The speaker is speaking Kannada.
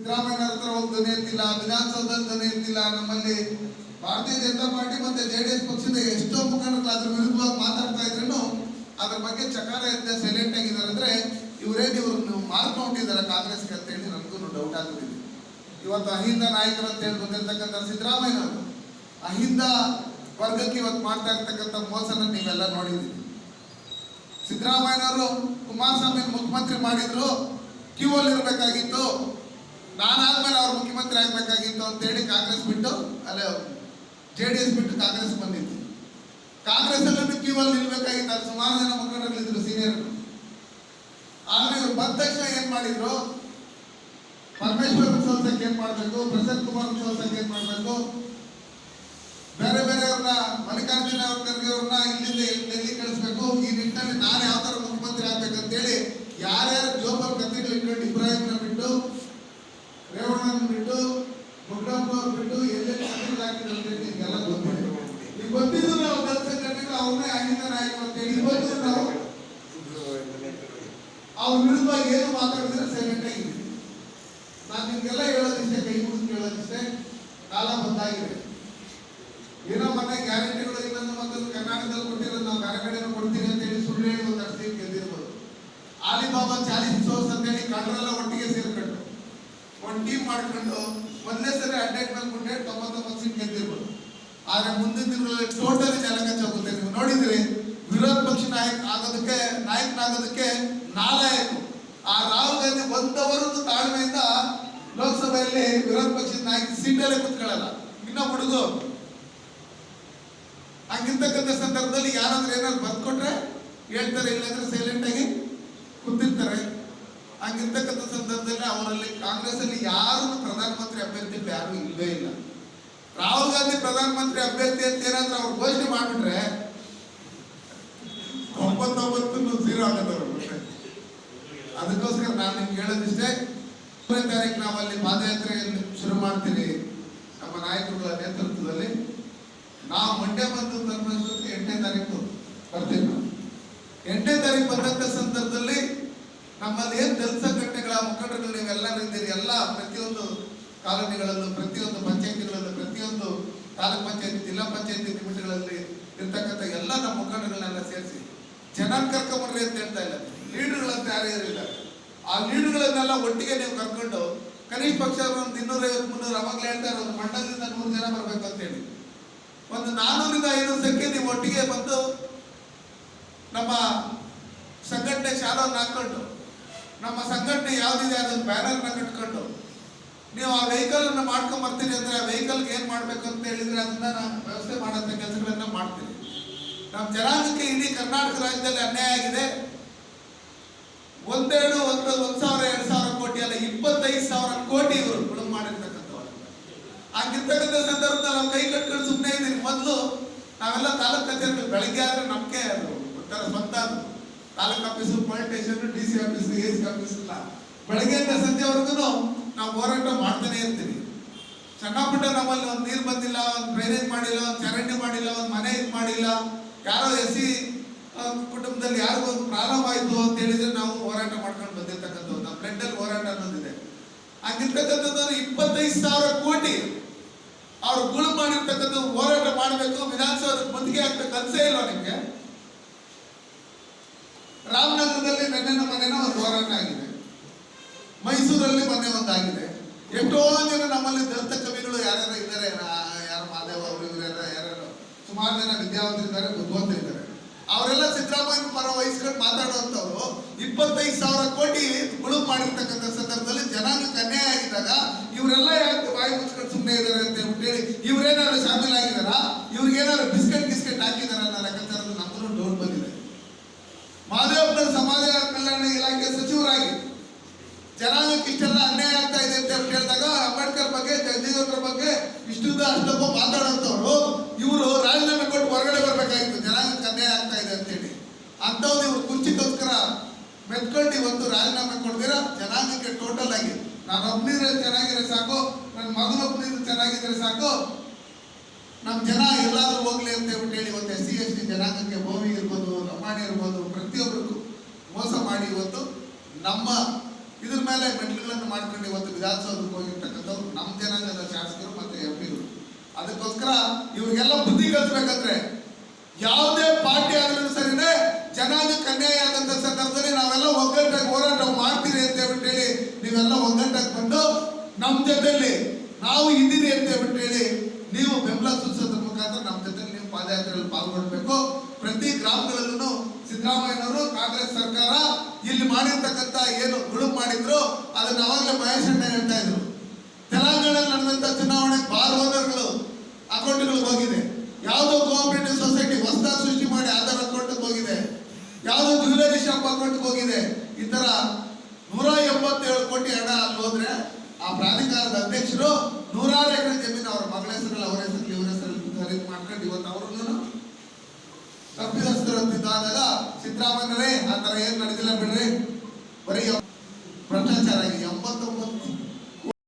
ಸಿದ್ದರಾಮಯ್ಯ ಹತ್ರ ಹೋಗಿ ಧ್ವನಿ ಎತ್ತಿಲ್ಲ, ವಿಧಾನಸೌಧದಲ್ಲಿ ಧ್ವನಿ ಎತ್ತಿಲ್ಲ. ನಮ್ಮಲ್ಲಿ ಭಾರತೀಯ ಜನತಾ ಪಾರ್ಟಿ ಮತ್ತೆ JDS ಪಕ್ಷದ ಎಷ್ಟೋ ಮುಖಂಡರು ಅದ್ರ ವಿರುದ್ಧವಾಗಿ ಮಾತಾಡ್ತಾ ಇದ್ರು ಅದ್ರ ಬಗ್ಗೆ ಚಕಾರ ಎದ್ದ ಸೈಲೆಂಟ್ ಆಗಿದ್ದಾರೆ. ಅಂದ್ರೆ ಇವ್ರನ್ನು ಮಾರ್ಕೊಂಡಿದ್ದಾರೆ ಕಾಂಗ್ರೆಸ್ಗೆ ಅಂತ ಹೇಳಿ ನಮಗೂ ಡೌಟ್ ಆಗ್ತಿದೆ. ಇವತ್ತು ಅಹಿಂದ ನಾಯಕರು ಅಂತ ಹೇಳಿ ಬಂದಿರ್ತಕ್ಕಂಥ ಸಿದ್ದರಾಮಯ್ಯನವರು ಅಹಿಂದ ವರ್ಗಕ್ಕೆ ಇವತ್ತು ಮಾಡ್ತಾ ಇರ್ತಕ್ಕಂಥ ಮೋಸನ ನೀವೆಲ್ಲ ನೋಡಿದ್ದೀರಿ. ಸಿದ್ದರಾಮಯ್ಯನವರು ಕುಮಾರಸ್ವಾಮಿ ಮುಖ್ಯಮಂತ್ರಿ ಮಾಡಿದ್ರು, ಕ್ಯೂ ಅಲ್ಲಿ ಇರಬೇಕಾಗಿತ್ತು, ನಾನಾದ್ಮೇಲೆ ಅವ್ರು ಮುಖ್ಯಮಂತ್ರಿ ಆಗ್ಬೇಕಾಗಿತ್ತು ಅಂತೇಳಿ ಕಾಂಗ್ರೆಸ್ ಬಿಟ್ಟು ಅಲ್ಲೇ JDS ಬಿಟ್ಟು ಕಾಂಗ್ರೆಸ್ ಬಂದಿತ್ತು. ಕಾಂಗ್ರೆಸ್ ಅಲ್ಲೂ ಕ್ಯೂ ಅಲ್ಲಿ ನಿಲ್ಬೇಕಾಗಿತ್ತು. ಅಲ್ಲಿ ಸುಮಾರು ಜನ ಮುಖಂಡರಿದ್ರು ಸೀನಿಯರ್. ಆದ್ರೆ ಇವ್ರು ಬಂದ ತಕ್ಷಣ ಏನ್ ಮಾಡಿದ್ರು, ಪರಮೇಶ್ವರ್ ಸೋಲ್ಸಕ್ಕೆ ಏನ್ ಮಾಡ್ಬೇಕು, ಪ್ರಸನ್ನ ಕುಮಾರ್ ಸೋಲ್ಸಕ್ಕೆ ಏನ್ ಮಾಡ್ಬೇಕು, ಬೇರೆ ಬೇರೆಯವ್ರನ್ನ ಮಲ್ಲಿಕಾರ್ಜುನ ಖರ್ಗೆ ಅವ್ರನ್ನ ಇಲ್ಲಿಂದ ಡೆಲ್ಲಿ ಕಳಿಸ್ಬೇಕು, ಈ ನಿಟ್ಟಿನಲ್ಲಿ ನಾನು ಯಾವ ತರ ಮುಖ್ಯಮಂತ್ರಿ ಆಗ್ಬೇಕಂತೇಳಿ ಯಾರ್ಯಾರು ಜೋಬಲ್ ಕಥೆಗಳು ಇಟ್ಕೊಂಡು ಇಬ್ರಾಹಿಂನ ಬಿಟ್ಟು, ರೇವಣ್ಣನ ಬಿಟ್ಟು, ಮುಗ್ಡಪ್ಪನವ್ರು ಬಿಟ್ಟು ಎಲ್ಲೆಲ್ಲಿ ಕಥೆಗಳು ಹಾಕಿದ್ರು ಎಲ್ಲ ಗೊತ್ತಿದೆ. ಈಗ ಗೊತ್ತಿದ್ದು ನಾವು ದಳ ಸಂಘಟನೆಗಳು ಅವ್ರನ್ನೇ ಅಹಿಂದ ನಾಯಕರು ಅಂತೇಳಿ ಇವತ್ತು ನಾವು ಅವ್ರ ವಿರುದ್ಧವಾಗಿ ಏನು ಮಾತಾಡಿದ್ರೆ ಸೈಲೆಂಟ್ ಆಗಿದೆ. ನಾನು ನಿಮ್ಗೆಲ್ಲ ಹೇಳೋದಿಷ್ಟೇ, ಕೈ ಮುಗಿದು ಹೇಳೋದಿಷ್ಟೇ, ಕಾಲ ಬಂದಾಗಿದೆ. ಏನೋ ಮೊನ್ನೆ ಗ್ಯಾರಂಟಿಗಳು ಇನ್ನೊಂದು ಮತ್ತೊಂದು ಕರ್ನಾಟಕದಲ್ಲಿ ಕೊಟ್ಟಿರೋದು ನಾವು ಬೇರೆ ಕಡೆನೂ ಕೊಡ್ತೀನಿ ಅಂತ ಹೇಳಿ ಸುಳ್ಳು ಹೇಳಿ ಒಂದು ಅಷ್ಟು ಗೆದ್ದಿರ್ಬೋದು. ಆಲಿಬಾಬಾ 40 ಸೋರ್ಸ್ ಅಂತ ಹೇಳಿ ಕಳ್ಳರೆಲ್ಲ ಒಟ್ಟಿಗೆ ಸೇರ್ಕೊಂಡು ಒಂದು ಟೀಮ್ ಮಾಡ್ಕೊಂಡು ಮೊದಲೇ ಸರಿ ಅಡ್ಡೇಟ್ಮೆಂಟ್ ಮುಂದೆ 99 ಸೀಟ್ ಗೆದ್ದಿರ್ಬೋದು. ಆದ್ರೆ ಮುಂದಿನ ದಿನಗಳಲ್ಲಿ ಟೋಟಲಿ ನೆಲಕಚ್ಚಾಗುತ್ತೆ. ನೀವು ನೋಡಿದ್ರಿ, ವಿರೋಧ ಪಕ್ಷ ನಾಯಕನಾಗೋದಕ್ಕೆ ನಾಲಾಯಕು ಆ ರಾಹುಲ್ ಗಾಂಧಿ ಒಂದವರದ್ದು ತಾಳ್ಮೆಯಿಂದ ಲೋಕಸಭೆಯಲ್ಲಿ ವಿರೋಧ ಪಕ್ಷದ ನಾಯಕ ಸೀಟಲ್ಲೇ ಕುತ್ಕೊಳ್ಳಲ್ಲ, ಇನ್ನ ಹುಡುಗು. ಹಂಗಿರ್ತಕ್ಕಂಥ ಸಂದರ್ಭದಲ್ಲಿ ಯಾರಾದ್ರೂ ಏನಾದ್ರು ಬರ್ಕೊಟ್ರೆ ಹೇಳ್ತಾರೆ, ಇಲ್ಲಾಂದ್ರೆ ಸೈಲೆಂಟ್ ಆಗಿ ಕೂತಿರ್ತಾರೆ. ಹಂಗಿರ್ತಕ್ಕಂಥ ಸಂದರ್ಭದಲ್ಲಿ ಅವರಲ್ಲಿ ಕಾಂಗ್ರೆಸ್ ಅಲ್ಲಿ ಯಾರು ಪ್ರಧಾನಮಂತ್ರಿ ಅಭ್ಯರ್ಥಿಗಳು ಯಾರು ಇಲ್ಲವೇ ಇಲ್ಲ. ರಾಹುಲ್ ಗಾಂಧಿ ಪ್ರಧಾನಮಂತ್ರಿ ಅಭ್ಯರ್ಥಿ ಅಂತ ಏನಾದ್ರೂ ಅವ್ರು ಘೋಷಣೆ ಮಾಡ್ಬಿಟ್ರೆ 99 ಆಗುತ್ತೆ. ಅದಕ್ಕೋಸ್ಕರ ನಾನು ನಿಮ್ಗೆ ಹೇಳೋದಿಷ್ಟೇ, 3ನೇ ತಾರೀಕು ನಾವು ಅಲ್ಲಿ ಪಾದಯಾತ್ರೆಯನ್ನು ಶುರು ಮಾಡ್ತೀವಿ ನಮ್ಮ ನಾಯಕರುಗಳ ನೇತೃತ್ವದಲ್ಲಿ. ನಾವು ಮಂಡ್ಯ ಬಂದು 8ನೇ ತಾರೀಕು ಬರ್ತೀವಿ. ನಾವು 8ನೇ ತಾರೀಕು ಬಂದಂತ ಸಂದರ್ಭದಲ್ಲಿ ನಮ್ಮಲ್ಲಿ ಏನ್ ದಳ ಸಂಘಟನೆಗಳ ಮುಖಂಡರುಗಳು ನೀವೆಲ್ಲರೂ ಇದ್ದೀರಿ, ಎಲ್ಲ ಪ್ರತಿಯೊಂದು ಕಾಲೋನಿಗಳಲ್ಲೂ, ಪ್ರತಿಯೊಂದು ಪಂಚಾಯತಿಗಳಲ್ಲೂ, ಪ್ರತಿಯೊಂದು ತಾಲೂಕ್ ಪಂಚಾಯತಿ, ಜಿಲ್ಲಾ ಪಂಚಾಯತಿ ಲಿಮಿಟ್ಗಳಲ್ಲಿ ಇರ್ತಕ್ಕಂಥ ಎಲ್ಲ ನಮ್ಮ ಮುಖಂಡರುಗಳನ್ನೆಲ್ಲ ಸೇರಿಸಿ ಜನ ಕರ್ಕೊಂಡ್ಬರ್ರಿ ಅಂತ ಹೇಳ್ತಾ ಇಲ್ಲ. ಲೀಡರ್ಗಳಂತ ಯಾರು ಇರಲಿಲ್ಲ. ಆ ಲೀಡರ್ಗಳನ್ನೆಲ್ಲ ಒಟ್ಟಿಗೆ ನೀವು ಕರ್ಕೊಂಡು ಕನಿಷ್ಠ ಪಕ್ಷ ಒಂದು 250-300 ಅವಾಗಲೇ ಹೇಳ್ತಾರೆ, ಒಂದು ಮಂಡಲದಿಂದ 100 ಜನ ಬರ್ಬೇಕು ಅಂತ ಹೇಳಿ ಒಂದು 400-500 ಸಂಖ್ಯೆ ನೀವು ಒಟ್ಟಿಗೆ ಬಂದು ನಮ್ಮ ಸಂಘಟನೆ ಶಾಲವನ್ನು ಹಾಕೊಂಡು ನಮ್ಮ ಸಂಘಟನೆ ಯಾವ್ದಿದೆ ಅದನ್ನು ಬ್ಯಾನರ್ನ ಕಟ್ಕೊಂಡು ನೀವು ಆ ವೆಹಿಕಲ್ ಅನ್ನು ಮಾಡ್ಕೊಂಡ್ ಬರ್ತೀರಿ ಅಂದ್ರೆ ಆ ವೆಹಿಕಲ್ಗೆ ಏನ್ ಮಾಡ್ಬೇಕು ಅಂತ ಹೇಳಿದ್ರೆ ಅದನ್ನ ನಾವು ವ್ಯವಸ್ಥೆ ಮಾಡೋಂಥ ಕೆಲಸಗಳನ್ನ ಮಾಡ್ತೀವಿ. ನಮ್ಮ ಜನಾಂಗಕ್ಕೆ ಇಡೀ ಕರ್ನಾಟಕ ರಾಜ್ಯದಲ್ಲಿ ಅನ್ಯಾಯ ಆಗಿದೆ. 1,000-2,000 ಕೋಟಿ ಅಲ್ಲ, 25,000 ಕೋಟಿ ಇವರು ಉಳುಮೆ ಮಾಡಿರ್ತಕ್ಕಂಥವ್ರು. ಹಾಗಿರ್ತಕ್ಕಂಥ ಸಂದರ್ಭದಲ್ಲಿ ನಾವು ಕೈ ಕಟ್ಕೊಂಡು ಸುಮ್ಮನೆ ಇದ್ದೀರಿ. ಮೊದಲು ನಾವೆಲ್ಲ ತಾಲೂಕು ಕಚೇರಿಗಳು ಬೆಳಗ್ಗೆ ಆದ್ರೆ ನಮ್ಗೆ ಅದು ಒಂಥರ ಸ್ವಂತ taluk office, police station, DC office, AC office ಇಲ್ಲ. ಬೆಳಗ್ಗೆಯಿಂದ ಸಂಜೆವರೆಗೂ ನಾವು ಹೋರಾಟ ಮಾಡ್ತಾನೆ ಇರ್ತೀವಿ. ಸಣ್ಣ ಪುಟ್ಟ ನಮ್ಮಲ್ಲಿ ಒಂದು ನೀರು ಬಂದಿಲ್ಲ, ಒಂದು ಡ್ರೈನೇಜ್ ಮಾಡಿಲ್ಲ, ಒಂದು ಚರಂಡಿ ಮಾಡಿಲ್ಲ, ಒಂದು ಮನೆ ಇದು ಮಾಡಿಲ್ಲ, ಯಾರೋ SC ಕುಟುಂಬದಲ್ಲಿ ಯಾರಿಗೂ ಒಂದು ಪ್ರಾಬ್ಲಮ್ ಆಯಿತು ಅಂತ ಹೇಳಿದ್ರೆ ನಾವು ಹೋರಾಟ ಮಾಡ್ಕೊಂಡು ಬಂದಿರ್ತಕ್ಕಂಥದ್ದು. ನಮ್ಮ ಬ್ಲಡ್ಡಲ್ಲಿ ಹೋರಾಟ ಅನ್ನೋದಿದೆ. ಹಾಗಿರ್ತಕ್ಕಂಥದ್ದು 25,000 ಕೋಟಿ ಅವ್ರು ಗುಳು ಮಾಡಿರ್ತಕ್ಕಂಥ ಹೋರಾಟ ಮಾಡಬೇಕು, ವಿಧಾನಸೌಧಕ್ಕೆ ಮುತ್ತಿಗೆ ಹಾಕ್ಬೇಕು ಅನ್ಸೇ ಇಲ್ವಾ ನಿಮ್ಗೆ? ರಾಮನಗರದಲ್ಲಿ ನೆನ್ನೆನ ಮನೆನ ಒಂದು ಹೋರಾಟ ಆಗಿದೆ, ಮೈಸೂರಲ್ಲಿ ಮೊನ್ನೆ ಒಂದಾಗಿದೆ. ಎಷ್ಟೋ ಜನ ನಮ್ಮಲ್ಲಿ ದಲಿತ ಕವಿಗಳು ಯಾರ್ಯಾರು ಇದ್ದಾರೆ, ಯಾರು ಮಾದೇವ ಅವರು ಇವರು ಯಾರ್ಯಾರು ಸುಮಾರು ಜನ ವಿದ್ಯಾವಂತರಿದ್ದಾರೆ, ಬುದ್ಧಿವಂತ ಇದ್ದಾರೆ. ಅವರೆಲ್ಲ ಸಿದ್ದರಾಮಯ್ಯ ಪರ ವಹಿಸ್ಕೊಂಡು ಮಾತಾಡುವಂಥವ್ರು 25,000 ಕೋಟಿ ಗುಳು ಮಾಡಿರ್ತಕ್ಕಂಥ ಸಂದರ್ಭದಲ್ಲಿ ಜನಾಂಗಕ್ಕೆ ಅನ್ಯಾಯ ಆಗಿದ್ದಾಗ ಇವರೆಲ್ಲ ಯಾಕೆ ಬಾಯಿ ಮುಚ್ಕೊಂಡು ಸುಮ್ಮನೆ ಇದ್ದಾರೆ ಅಂತ ಹೇಳಿ ಇವ್ರೇನಾದ್ರು ಶಾಮೀಲಾಗಿದಾರ, ಇವ್ರಿಗೇನಾದ್ರು ಬಿಸ್ಕೆಟ್ ಹಾಕಿದಾರ ಅನ್ನೋ ಲೆಕ್ಕಾಚಾರದ ನಮ್ಮನ್ನು ಡೌಟ್ ಬಂದಿದೆ. ಮಾದೇವಪ್ಪನ ಸಮಾಜ ಕಲ್ಯಾಣ ಇಲಾಖೆ ಸಚಿವರಾಗಿ ಜನಾಂಗಕ್ಕೆ ಇಷ್ಟೆಲ್ಲ ಅನ್ಯಾಯ ಆಗ್ತಾ ಇದೆ ಅಂತ ಹೇಳಿದಾಗ ಅಂಬೇಡ್ಕರ್ ಬಗ್ಗೆ, ಜಗಜೀವನರ ಬಗ್ಗೆ ಇಷ್ಟುದ್ದ ಅಷ್ಟಪ್ಪ ಮಾತಾಡೋಂಥವ್ರು ಇವರು ರಾಜೀನಾಮೆ ಕೊಟ್ಟು ಹೊರಗಡೆ ಬರ್ಬೇಕಾಗಿತ್ತು, ಜನಾಂಗಕ್ಕೆ ಅನ್ಯಾಯ ಆಗ್ತಾ ಇದೆ ಅಂತೇಳಿ. ಅಂಥವ್ರು ಇವ್ರು ಕುರ್ಚಿಗೋಸ್ಕರ ಮೆತ್ಕೊಂಡು ಇವತ್ತು ರಾಜೀನಾಮೆ ಕೊಡ್ದಿರ ಜನಾಂಗಕ್ಕೆ ಟೋಟಲ್ ಆಗಿ ನಾನು ಒಬ್ಬನಿದ್ರೆ ಚೆನ್ನಾಗಿದ್ರೆ ಸಾಕು, ನನ್ನ ಮಗನೊಬ್ಬನಿದ್ರೆ ಚೆನ್ನಾಗಿದ್ರೆ ಸಾಕು, ನಮ್ಮ ಜನ ಎಲ್ಲಾದ್ರೂ ಹೋಗ್ಲಿ ಅಂತ ಹೇಳಿ ಇವತ್ತು SC ST ಜನಾಂಗಕ್ಕೆ ಭೂಮಿ ಇರ್ಬೋದು, ಲಂಬಾಣಿ ಇರ್ಬೋದು, ಪ್ರತಿಯೊಬ್ಬರಿಗೂ ಮೋಸ ಮಾಡಿ ಇವತ್ತು ನಮ್ಮ ಇದ್ರ ಮೇಲೆ ಮೆಟ್ಲುಗಳನ್ನು ಮಾಡ್ಕೊಂಡು ಇವತ್ತು ವಿಧಾನಸೌಧಕ್ಕೆ ಹೋಗಿರ್ತಕ್ಕಂಥವ್ರು ನಮ್ಮ ಜನಾಂಗದ ಶಾಸಕರು ಮತ್ತೆ ಎಂಪಿಗಳು. ಅದಕ್ಕೋಸ್ಕರ ಇವ್ರಿಗೆಲ್ಲ ಬುದ್ಧಿ ಕಲಿಸ್ಬೇಕಂದ್ರೆ ಯಾವುದೇ ಪಾರ್ಟಿ ಆದ್ರೂ ಸರಿನೇ ಜನಾಂಗಕ್ಕೆ ಅನ್ಯಾಯ ಆದಂತ ಸಂದರ್ಭದಲ್ಲಿ ನಾವೆಲ್ಲ ಒಗ್ಗಟ್ಟಾಗಿ ಹೋರಾಟ ಮಾಡ್ತೀರಿ ಅಂತ ಹೇಳಿ ನೀವೆಲ್ಲ ಒಗ್ಗಟ್ಟಾಗಿ ಬಂದು ನಮ್ಮ ಜೊತೆಯಲ್ಲಿ ನಾವು ಇದ್ದೀರಿ ಅಂತ ಹೇಳಿ ನೀವು ಬೆಂಬಲ ಸೂಚಿಸೋದ್ರ ಮುಖಾಂತರ ನಮ್ಮ ಜೊತೆಲಿ ನೀವು ಪಾದಯಾತ್ರೆಯಲ್ಲಿ ಪಾಲ್ಗೊಳ್ಬೇಕು. ಪ್ರತಿ ಗ್ರಾಮಗಳಲ್ಲೂ ಸಿದ್ದರಾಮಯ್ಯನವರು ಕಾಂಗ್ರೆಸ್ ಸರ್ಕಾರ ಇಲ್ಲಿ ಮಾಡಿರ್ತಕ್ಕಂಥ ಏನು ಗುಳುಂ ಮಾಡಿದ್ರು ಅದನ್ನ ಅವಾಗಲೇ ಮಹೇಶ್ ಅಣ್ಣ ಹೇಳ್ತಾ ಇದ್ರು. ತೆಲಂಗಾಣದಲ್ಲಿ ನಡೆದಂತ ಚುನಾವಣೆ ಬಾರ್ ಓನರ್ಗಳು ಅಕೌಂಟ್ಗಳಿಗೆ ಹೋಗಿದೆ, ಯಾವುದೋ ಕೋಆಪರೇಟಿವ್ ಸೊಸೈಟಿ ಹೊಸದಾಗಿ ಸೃಷ್ಟಿ ಮಾಡಿ ಅದರ ಅಕೌಂಟ್ಗೆ ಹೋಗಿದೆ, ಯಾವುದೋ ಜ್ಯುವೆಲರಿ ಶಾಪ್ ಅಕೌಂಟ್ಗೆ ಹೋಗಿದೆ. ಈ ತರ 187 ಕೋಟಿ ಹಣ ಅಲ್ಲಿ ಹೋದ್ರೆ ಆ ಪ್ರಾಧಿಕಾರದ ಅಧ್ಯಕ್ಷರು 100 ಎಕರೆ ಜಮೀನು ಅವ್ರ ಮಗಳ ಹೆಸರಲ್ಲಿ ಅವರ ಹೆಸರಲ್ಲಿ ಇವರ ಹೆಸರಲ್ಲಿ ಖರೀದಿ ಮಾಡ್ಕೊಂಡು ಇವತ್ತು ಅವ್ರನ್ನು ತಪ್ಪಿದಸ್ತರು ಅಂತಿದ್ದಾಗ ಸಿದ್ದರಾಮಯ್ಯರೇ ಆ ತರ ಏನ್ ನಡೆದಿಲ್ಲ ಬಿಡ್ರಿ, ಬರೀ ಭ್ರಷ್ಟಾಚಾರ ಆಗಿ 89